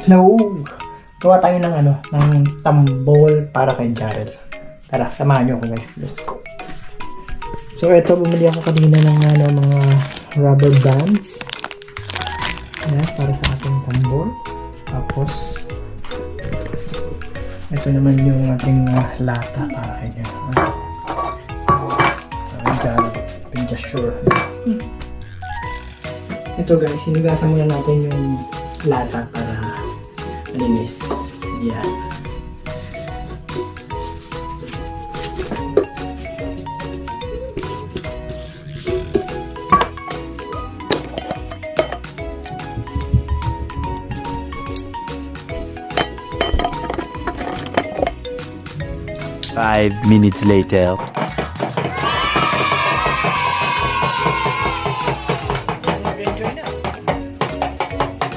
No! Gawa tayo ng ng tambol para kay Jarrell. Tara, samahan niyo ako guys. Let's go. So ito, bumili ako kanina ng mga rubber bands. Ayan, para sa ating tambol. Tapos, ito naman yung ating lata para kay Jarrell. Para Jarrell, just sure. Ito guys, sinugasan muna natin yung lata para malinis. Yan. Five minutes later.